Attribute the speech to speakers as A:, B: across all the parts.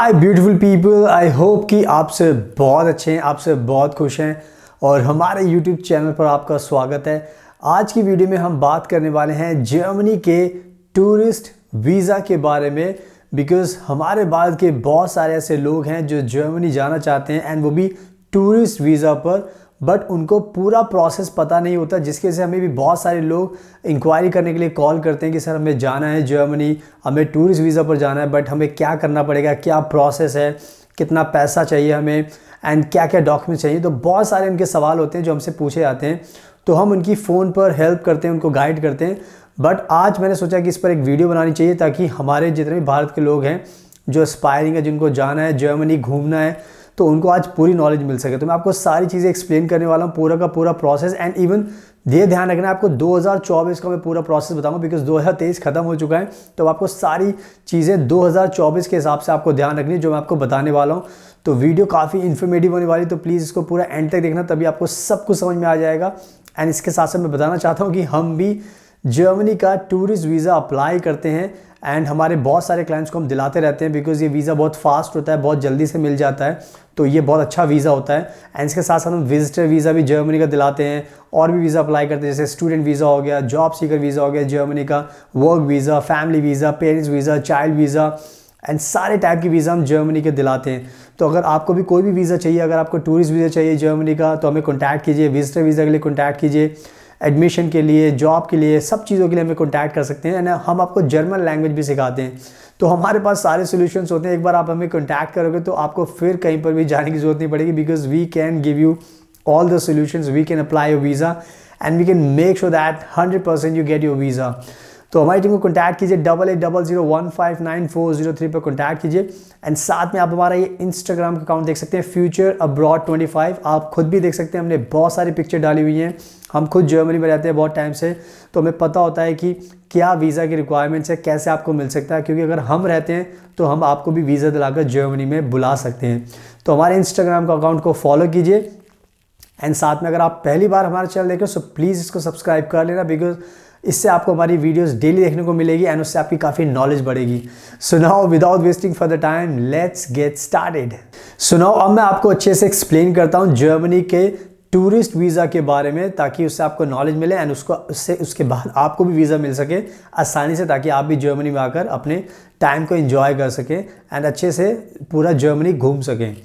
A: Hi beautiful people, I hope कि आपसे बहुत अच्छे हैं, आपसे बहुत खुश हैं और हमारे यूट्यूब चैनल पर आपका स्वागत है। आज की वीडियो में हम बात करने वाले हैं जर्मनी के टूरिस्ट वीज़ा के बारे में। बिकॉज़ हमारे भारत के बहुत सारे ऐसे लोग हैं जो जर्मनी जाना चाहते हैं एंड वो भी टूरिस्ट वीज़ा पर, बट उनको पूरा प्रोसेस पता नहीं होता, जिसकी वजह से हमें भी बहुत सारे लोग इंक्वायरी करने के लिए कॉल करते हैं कि सर हमें जाना है जर्मनी, हमें टूरिस्ट वीज़ा पर जाना है, बट हमें क्या करना पड़ेगा, क्या प्रोसेस है, कितना पैसा चाहिए हमें एंड क्या क्या डॉक्यूमेंट चाहिए। तो बहुत सारे उनके सवाल होते हैं जो हमसे पूछे जाते हैं, तो हम उनकी फ़ोन पर हेल्प करते हैं, उनको गाइड करते हैं। बट आज मैंने सोचा कि इस पर एक वीडियो बनानी चाहिए ताकि हमारे जितने भी भारत के लोग हैं जो एस्पायरिंग है, जिनको जाना है जर्मनी घूमना है, तो उनको आज पूरी नॉलेज मिल सके। तो मैं आपको सारी चीज़ें एक्सप्लेन करने वाला हूँ, पूरा का पूरा प्रोसेस। एंड इवन ये ध्यान रखना है आपको 2024 का मैं पूरा प्रोसेस बताऊंगा, बिकॉज 2023 खत्म हो चुका है। तो आपको सारी चीज़ें 2024 के हिसाब से आपको ध्यान रखनी है जो मैं आपको बताने वाला हूँ। तो वीडियो काफ़ी इन्फॉर्मेटिव होने वाली, तो प्लीज़ इसको पूरा एंड तक देखना, तभी आपको सब कुछ समझ में आ जाएगा। एंड इसके साथ साथ मैं बताना चाहता हूँ कि हम भी जर्मनी का टूरिस्ट वीज़ा अप्लाई करते हैं एंड हमारे बहुत सारे क्लाइंट्स को हम दिलाते रहते हैं, बिकॉज ये वीज़ा बहुत फास्ट होता है, बहुत जल्दी से मिल जाता है, तो ये बहुत अच्छा वीज़ा होता है। एंड इसके साथ साथ हम विजिटर वीज़ा भी जर्मनी का दिलाते हैं, और भी वीज़ा अप्लाई करते हैं, जैसे स्टूडेंट वीज़ा हो गया, जॉब सीकर वीज़ा हो गया जर्मनी का, work visa, family visa, parents visa, child visa and सारे टाइप की वीज़ा हम जर्मनी के दिलाते हैं। तो अगर आपको भी कोई भी वीज़ा चाहिए, अगर आपको टूरिस्ट वीज़ा चाहिए जर्मनी का, तो हमें कॉन्टैक्ट कीजिए। विजिटर वीज़ा के लिए कॉन्टैक्ट कीजिए, एडमिशन के लिए, जॉब के लिए, सब चीज़ों के लिए हमें कॉन्टैक्ट कर सकते हैं। एंड हम आपको जर्मन लैंग्वेज भी सिखाते हैं, तो हमारे पास सारे सॉल्यूशंस होते हैं। एक बार आप हमें कॉन्टैक्ट करोगे तो आपको फिर कहीं पर भी जाने की जरूरत नहीं पड़ेगी, because we can give you all the solutions, we can apply your visa and we can make sure that 100% you get your visa. तो हमारी टीम को कॉन्टैक्ट कीजिए, 8800159403 पर कॉन्टैक्ट कीजिए। एंड साथ में आप हमारा ये इंस्टाग्राम का अकाउंट देख सकते हैं, फ्यूचर अब्रॉड 25। आप खुद भी देख सकते हैं, हमने बहुत सारी पिक्चर डाली हुई हैं। हम खुद जर्मनी में रहते हैं बहुत टाइम से, तो हमें पता होता है कि क्या वीज़ा की रिक्वायरमेंट्स है, कैसे आपको मिल सकता है, क्योंकि अगर हम रहते हैं तो हम आपको भी वीज़ा दिलाकर जर्मनी में बुला सकते हैं। तो हमारे इंस्टाग्राम का अकाउंट को फॉलो कीजिए। एंड साथ में अगर आप पहली बार हमारा चैनल देख रहे हो तो प्लीज़ इसको सब्सक्राइब कर लेना, बिकॉज इससे आपको हमारी वीडियोस डेली देखने को मिलेगी एंड उससे आपकी काफ़ी नॉलेज बढ़ेगी। So now without wasting for the time let's get started. So now अब मैं आपको अच्छे से एक्सप्लेन करता हूँ जर्मनी के टूरिस्ट वीज़ा के बारे में, ताकि उससे आपको नॉलेज मिले एंड उसके बाद आपको भी वीज़ा मिल सके आसानी से, ताकि आप भी जर्मनी में आकर अपने टाइम को एंजॉय कर सकें एंड अच्छे से पूरा जर्मनी घूम सकें।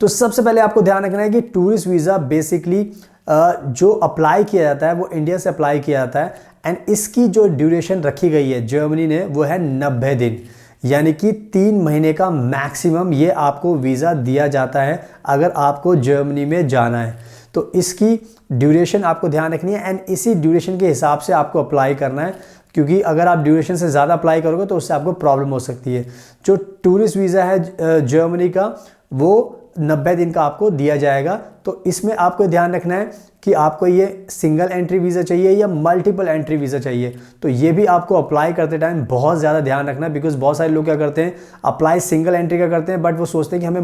A: तो सबसे पहले आपको ध्यान रखना है कि टूरिस्ट वीज़ा बेसिकली जो अप्लाई किया जाता है वो इंडिया से अप्लाई किया जाता है एंड इसकी जो ड्यूरेशन रखी गई है जर्मनी ने वो है 90 दिन, यानी कि 3 महीने का मैक्सिमम ये आपको वीज़ा दिया जाता है अगर आपको जर्मनी में जाना है। तो इसकी ड्यूरेशन आपको ध्यान रखनी है एंड इसी ड्यूरेशन के हिसाब से आपको अप्लाई करना है, क्योंकि अगर आप ड्यूरेशन से ज़्यादा अप्लाई करोगे तो उससे आपको प्रॉब्लम हो सकती है। जो टूरिस्ट वीज़ा है जर्मनी का वो 90 दिन का आपको दिया जाएगा। तो इसमें आपको ध्यान रखना है कि आपको ये सिंगल एंट्री वीज़ा चाहिए या मल्टीपल एंट्री वीज़ा चाहिए। तो ये भी आपको अप्लाई करते टाइम बहुत ज़्यादा ध्यान रखना है, बिकॉज बहुत सारे लोग क्या करते हैं, अप्लाई सिंगल एंट्री का करते हैं, बट वो सोचते हैं कि हमें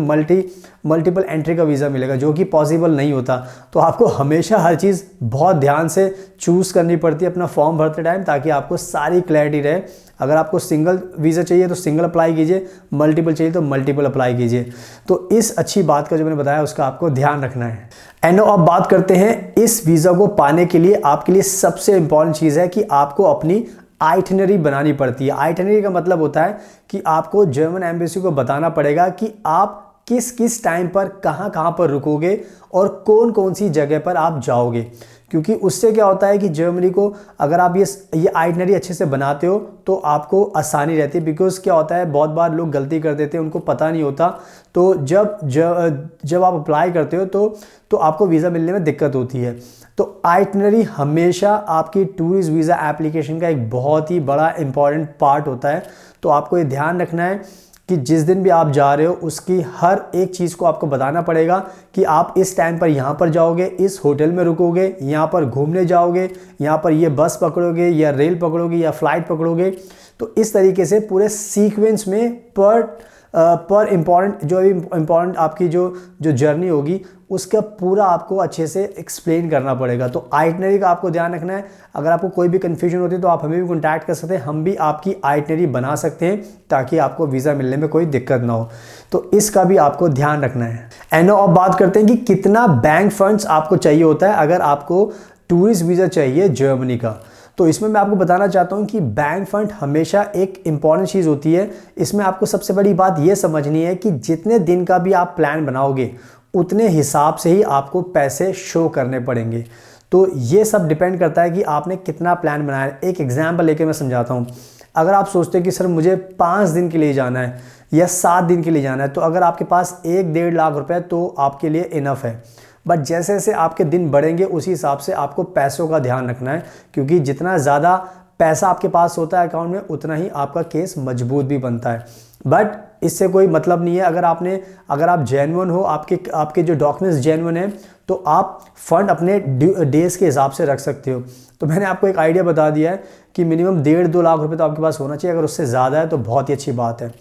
A: मल्टीपल एंट्री का वीज़ा मिलेगा, जो कि पॉसिबल नहीं होता। तो आपको हमेशा हर चीज़ बहुत ध्यान से चूज़ करनी पड़ती है अपना फॉर्म भरते टाइम, ताकि आपको सारी क्लैरिटी रहे। अगर आपको सिंगल वीज़ा चाहिए तो सिंगल अप्लाई कीजिए, मल्टीपल चाहिए तो मल्टीपल अप्लाई कीजिए। तो इस अच्छी बात का जो मैंने बताया उसका आपको ध्यान रखना है। एंड अब बात करते हैं इस वीज़ा को पाने के लिए आपके लिए सबसे इंपॉर्टेंट चीज़ है कि आपको अपनी आइटिनरी बनानी पड़ती है। आइटिनरी का मतलब होता है कि आपको जर्मन एम्बेसी को बताना पड़ेगा कि आप किस किस टाइम पर कहाँ पर रुकोगे और कौन कौन सी जगह पर आप जाओगे, क्योंकि उससे क्या होता है कि जर्मनी को अगर आप ये आइटिनरी अच्छे से बनाते हो तो आपको आसानी रहती है। बिकॉज क्या होता है, बहुत बार लोग गलती कर देते हैं, उनको पता नहीं होता, तो जब आप अप्लाई करते हो तो आपको वीज़ा मिलने में दिक्कत होती है। तो आइटिनरी हमेशा आपकी टूरिस्ट वीज़ा एप्लीकेशन का एक बहुत ही बड़ा इंपॉर्टेंट पार्ट होता है। तो आपको ये ध्यान रखना है कि जिस दिन भी आप जा रहे हो उसकी हर एक चीज़ को आपको बताना पड़ेगा कि आप इस टाइम पर यहाँ पर जाओगे, इस होटल में रुकोगे, यहाँ पर घूमने जाओगे, यहाँ पर ये बस पकड़ोगे या रेल पकड़ोगे या फ्लाइट पकड़ोगे। तो इस तरीके से पूरे सीक्वेंस में पर पर इम्पॉर्टेंट आपकी जो जर्नी होगी उसका पूरा आपको अच्छे से एक्सप्लेन करना पड़ेगा। तो आइटनरी का आपको ध्यान रखना है। अगर आपको कोई भी कन्फ्यूजन होती है तो आप हमें भी कॉन्टैक्ट कर सकते हैं, हम भी आपकी आइटनरी बना सकते हैं ताकि आपको वीज़ा मिलने में कोई दिक्कत ना हो। तो इसका भी आपको ध्यान रखना है। एंड अब बात करते हैं कि कितना बैंक फंड्स आपको चाहिए होता है अगर आपको टूरिस्ट वीज़ा चाहिए जर्मनी का। तो इसमें मैं आपको बताना चाहता हूं कि बैंक फंड हमेशा एक इंपॉर्टेंट चीज़ होती है। इसमें आपको सबसे बड़ी बात यह समझनी है कि जितने दिन का भी आप प्लान बनाओगे उतने हिसाब से ही आपको पैसे शो करने पड़ेंगे। तो ये सब डिपेंड करता है कि आपने कितना प्लान बनाया है। एक एग्जाम्पल लेके मैं समझाता हूँ। अगर आप सोचते हैं कि सर मुझे 5 दिन के लिए जाना है या 7 दिन के लिए जाना है, तो अगर आपके पास 1-1.5 लाख रुपए तो आपके लिए इनफ है। बट जैसे जैसे आपके दिन बढ़ेंगे उसी हिसाब से आपको पैसों का ध्यान रखना है, क्योंकि जितना ज़्यादा पैसा आपके पास होता है अकाउंट में उतना ही आपका केस मजबूत भी बनता है। बट इससे कोई मतलब नहीं है। अगर आप जेन्युइन हो, आपके जो डॉक्यूमेंट्स जेन्युइन हैं, तो आप फंड अपने डेज के हिसाब से रख सकते हो। तो मैंने आपको एक आइडिया बता दिया है कि मिनिमम 1.5-2 लाख रुपए तो आपके पास होना चाहिए। अगर उससे ज़्यादा है तो बहुत ही अच्छी बात है।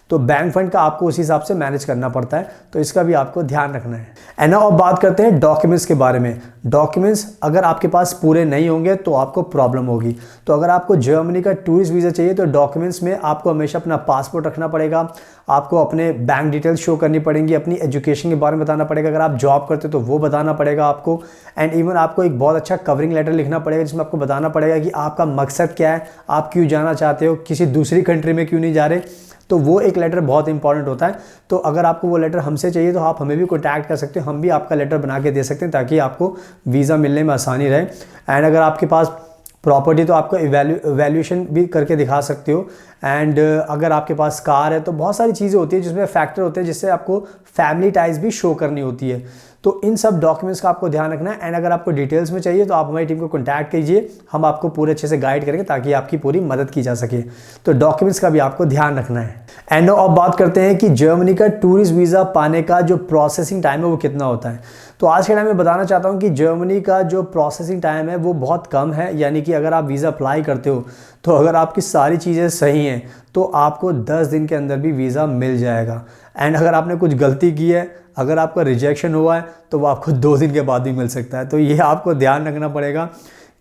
A: तो बैंक फंड का आपको उस हिसाब से मैनेज करना पड़ता है, तो इसका भी आपको ध्यान रखना है। एंड नाउ अब बात करते हैं डॉक्यूमेंट्स के बारे में। डॉक्यूमेंट्स अगर आपके पास पूरे नहीं होंगे तो आपको प्रॉब्लम होगी। तो अगर आपको जर्मनी का टूरिस्ट वीज़ा चाहिए तो डॉक्यूमेंट्स में आपको हमेशा अपना पासपोर्ट रखना पड़ेगा, आपको अपने बैंक डिटेल्स शो करनी पड़ेंगी, अपनी एजुकेशन के बारे में बताना पड़ेगा, अगर आप जॉब करते हो तो वो बताना पड़ेगा आपको। एंड इवन आपको एक बहुत अच्छा कवरिंग लेटर लिखना पड़ेगा जिसमें आपको बताना पड़ेगा कि आपका मकसद क्या है, आप क्यों जाना चाहते हो, किसी दूसरी कंट्री में क्यों नहीं जा रहे। तो वो एक लेटर बहुत इंपॉर्टेंट होता है। तो अगर आपको वो लेटर हमसे चाहिए तो आप हमें भी कॉन्टैक्ट कर सकते हो, हम भी आपका लेटर बना के दे सकते हैं ताकि आपको वीज़ा मिलने में आसानी रहे। एंड अगर आपके पास प्रॉपर्टी तो आपको वैल्यूएशन भी करके दिखा सकते हो। एंड अगर आपके पास कार है तो बहुत सारी चीज़ें होती है जिसमें फैक्टर होते हैं जिससे आपको फैमिली टाइज भी शो करनी होती है। तो इन सब डॉक्यूमेंट्स का आपको ध्यान रखना है। एंड अगर आपको डिटेल्स में चाहिए तो आप हमारी टीम को कॉन्टैक्ट कीजिए, हम आपको पूरे अच्छे से गाइड करेंगे ताकि आपकी पूरी मदद की जा सके। तो डॉक्यूमेंट्स का भी आपको ध्यान रखना है। एंड अब बात करते हैं कि जर्मनी का टूरिस्ट वीज़ा पाने का जो प्रोसेसिंग टाइम है वो कितना होता है। तो आज के टाइम में बताना चाहता हूँ कि जर्मनी का जो प्रोसेसिंग टाइम है वो बहुत कम है। यानी कि अगर आप वीज़ा अप्लाई करते हो तो अगर आपकी सारी चीज़ें सही हैं तो आपको 10 दिन के अंदर भी वीज़ा मिल जाएगा। एंड अगर आपने कुछ गलती की है, अगर आपका रिजेक्शन हुआ है तो वो आपको 2 दिन के बाद भी मिल सकता है। तो ये आपको ध्यान रखना पड़ेगा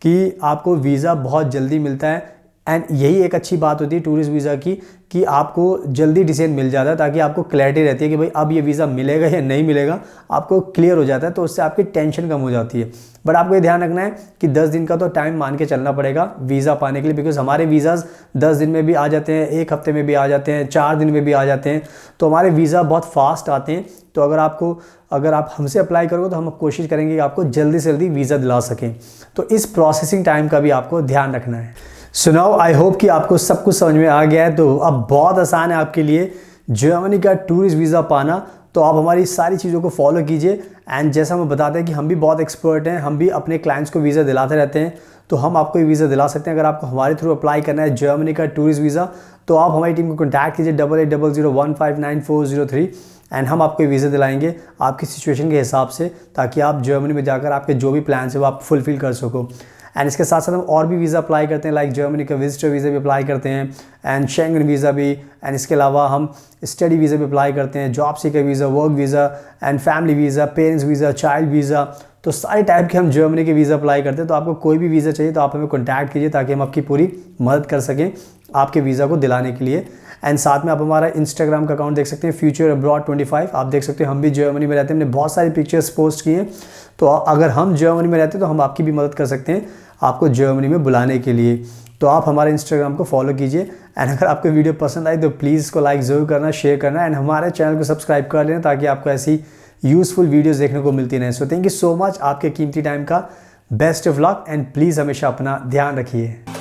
A: कि आपको वीज़ा बहुत जल्दी मिलता है। एंड यही एक अच्छी बात होती है टूरिस्ट वीज़ा की कि आपको जल्दी डिसीजन मिल जाता है ताकि आपको क्लैरिटी रहती है कि भाई अब ये वीज़ा मिलेगा या नहीं मिलेगा, आपको क्लियर हो जाता है। तो उससे आपकी टेंशन कम हो जाती है। बट आपको ये ध्यान रखना है कि 10 दिन का तो टाइम मान के चलना पड़ेगा वीज़ा पाने के लिए, बिकॉज हमारे वीज़ाज़ 10 दिन में भी आ जाते हैं, 1 हफ्ते में भी आ जाते हैं, 4 दिन में भी आ जाते हैं। तो हमारे वीज़ा बहुत फास्ट आते हैं। तो अगर आप हमसे अप्लाई करोगे तो हम कोशिश करेंगे कि आपको जल्दी से जल्दी वीज़ा दिला सकें। तो इस प्रोसेसिंग टाइम का भी आपको ध्यान रखना है। सो नाउ आई होप कि आपको सब कुछ समझ में आ गया है। तो अब बहुत आसान है आपके लिए जर्मनी का टूरिस्ट वीज़ा पाना। तो आप हमारी सारी चीज़ों को फॉलो कीजिए। एंड जैसा हम बताते हैं कि हम भी बहुत एक्सपर्ट हैं, हम भी अपने क्लाइंट्स को वीज़ा दिलाते रहते हैं। तो हम आपको ये वीज़ा दिला सकते हैं। अगर आपको हमारे थ्रू अप्लाई करना है जर्मनी का टूरिस्ट वीज़ा तो आप हमारी टीम को कॉन्टैक्ट कीजिए 8800159403 एंड हम आपको ये वीज़ा दिलाएंगे आपकी सिचुएशन के हिसाब से, ताकि आप जर्मनी में जाकर आपके जो भी प्लान्स है वो आप फुलफिल कर सको। एंड इसके साथ साथ हम और भी वीज़ा अप्लाई करते हैं, लाइक जर्मनी का विजिटर वीज़ा भी अप्लाई करते हैं एंड शेंगन वीज़ा भी। एंड इसके अलावा हम स्टडी वीज़ा भी अप्लाई करते हैं, job seeker visa, work visa and family visa, parents visa, child visa. तो सारे टाइप के हम जर्मनी के वीज़ा अप्लाई करते हैं। तो आपको कोई भी वीज़ा चाहिए तो आप हमें कॉन्टैक्ट कीजिए ताकि हम आपकी पूरी मदद कर सकें आपके वीज़ा को दिलाने के लिए। एंड साथ में आप हमारा इंस्टाग्राम का अकाउंट देख सकते हैं, फ्यूचर अब्रॉड 25। आप देख सकते हैं हम भी जर्मनी में रहते हैं, हमने बहुत सारी पिक्चर्स पोस्ट किए हैं। तो अगर हम जर्मनी में रहते हैं तो हम आपकी भी मदद कर सकते हैं आपको जर्मनी में बुलाने के लिए। तो आप हमारे इंस्टाग्राम को फॉलो कीजिए। एंड अगर आपको वीडियो पसंद आई तो प्लीज़ इसको लाइक ज़रूर करना, शेयर करना एंड हमारे चैनल को सब्सक्राइब कर लेना ताकि आपको ऐसी यूज़फुल वीडियोज़ देखने को मिलती रहें। So thank you so much आपके कीमती टाइम का। Best of luck and please हमेशा अपना ध्यान रखिए।